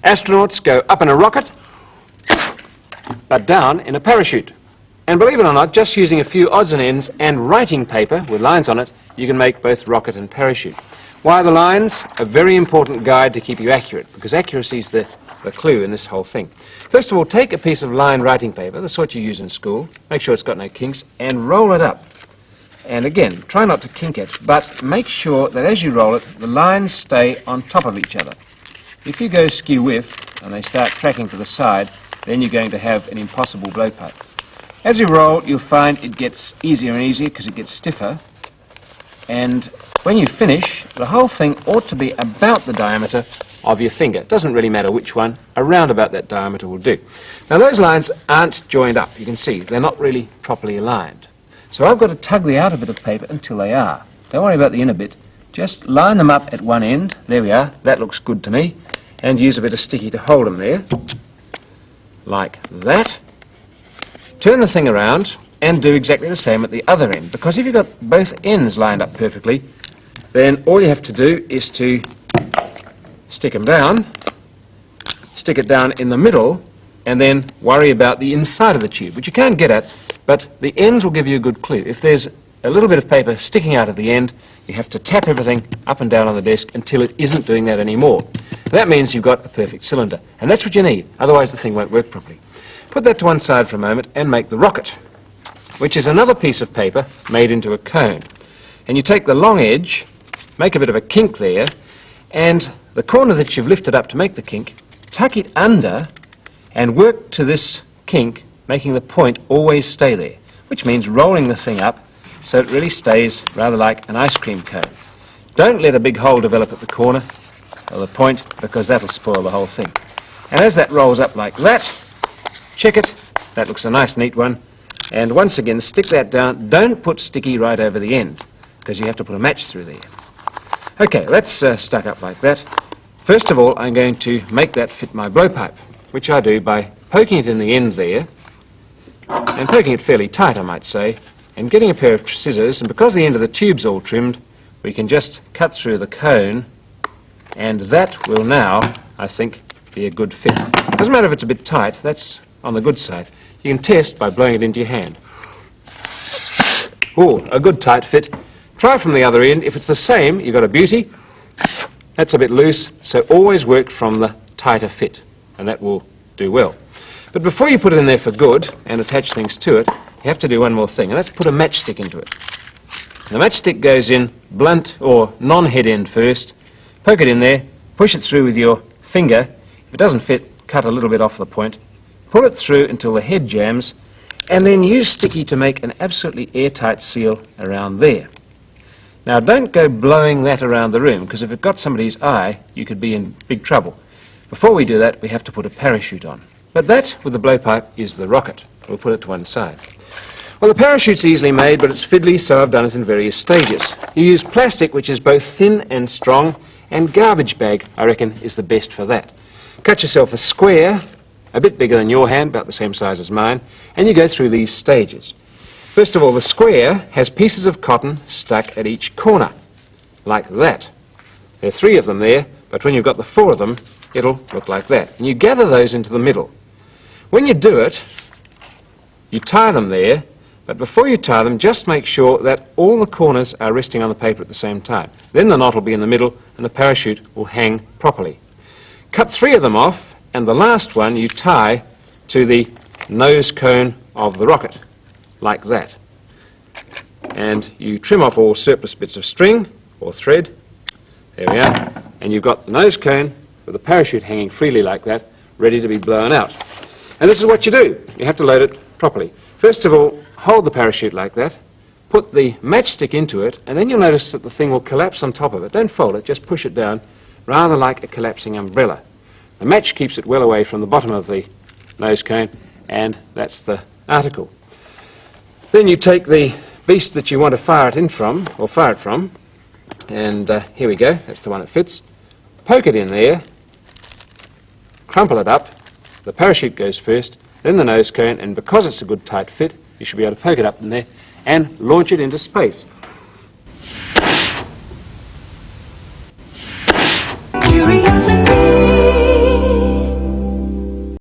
Astronauts go up in a rocket, but down in a parachute. And believe it or not, just using a few odds and ends and writing paper with lines on it, you can make both rocket and parachute. Why are the lines? A very important guide to keep you accurate, because accuracy is the clue in this whole thing. First of all, take a piece of lined writing paper, the sort you use in school, make sure it's got no kinks, and roll it up. And again, try not to kink it, but make sure that as you roll it, the lines stay on top of each other. If you go skew-whiff and they start tracking to the side, then you're going to have an impossible blowpipe. As you roll, you'll find it gets easier and easier because it gets stiffer. And when you finish, the whole thing ought to be about the diameter of your finger. It doesn't really matter which one, around about that diameter will do. Now those lines aren't joined up, you can see, they're not really properly aligned. So I've got to tug the outer bit of paper until they are. Don't worry about the inner bit, just line them up at one end, there we are, that looks good to me, and use a bit of sticky to hold them there, like that. Turn the thing around and do exactly the same at the other end, because if you've got both ends lined up perfectly, then all you have to do is to stick them down, stick it down in the middle, and then worry about the inside of the tube, which you can't get at, but the ends will give you a good clue. If there's a little bit of paper sticking out of the end, you have to tap everything up and down on the desk until it isn't doing that anymore. That means you've got a perfect cylinder, and that's what you need, otherwise the thing won't work properly. Put that to one side for a moment and make the rocket, which is another piece of paper made into a cone. And you take the long edge, make a bit of a kink there, and the corner that you've lifted up to make the kink, tuck it under and work to this kink, making the point always stay there, which means rolling the thing up so it really stays rather like an ice cream cone. Don't let a big hole develop at the corner or the point, because that'll spoil the whole thing. And as that rolls up like that, check it, that looks a nice neat one, and once again stick that down. Don't put sticky right over the end, because you have to put a match through there. Okay, that's stuck up like that. First of all, I'm going to make that fit my blowpipe, which I do by poking it in the end there, and poking it fairly tight, I might say, and getting a pair of scissors, and because the end of the tube's all trimmed, we can just cut through the cone, and that will now, I think, be a good fit. Doesn't matter if it's a bit tight, that's on the good side. You can test by blowing it into your hand. Oh, a good tight fit. Try from the other end. If it's the same, you've got a beauty. That's a bit loose, so always work from the tighter fit, and that will do well. But before you put it in there for good and attach things to it, you have to do one more thing, and that's put a matchstick into it. The matchstick goes in blunt or non-head end first. Poke it in there, push it through with your finger. If it doesn't fit, cut a little bit off the point. Pull it through until the head jams, and then use sticky to make an absolutely airtight seal around there. Now don't go blowing that around the room, because if it got somebody's eye, you could be in big trouble. Before we do that, we have to put a parachute on. But that, with the blowpipe, is the rocket. We'll put it to one side. Well, the parachute's easily made, but it's fiddly, so I've done it in various stages. You use plastic, which is both thin and strong, and garbage bag, I reckon, is the best for that. Cut yourself a square, a bit bigger than your hand, about the same size as mine, and you go through these stages. First of all, the square has pieces of cotton stuck at each corner, like that. There are 3 of them there, but when you've got the 4 of them, it'll look like that. And you gather those into the middle. When you do it, you tie them there, but before you tie them, just make sure that all the corners are resting on the paper at the same time. Then the knot will be in the middle, and the parachute will hang properly. Cut 3 of them off, and the last one you tie to the nose cone of the rocket, like that. And you trim off all surplus bits of string or thread. There we are. And you've got the nose cone with the parachute hanging freely like that, ready to be blown out. And this is what you do. You have to load it properly. First of all, hold the parachute like that, put the matchstick into it, and then you'll notice that the thing will collapse on top of it. Don't fold it, just push it down, rather like a collapsing umbrella. The match keeps it well away from the bottom of the nose cone, and that's the article. Then you take the beast that you want to fire it in from, or fire it from, and here we go, that's the one that fits. Poke it in there, crumple it up, the parachute goes first, then the nose cone, and because it's a good tight fit, you should be able to poke it up in there and launch it into space. Curiosity.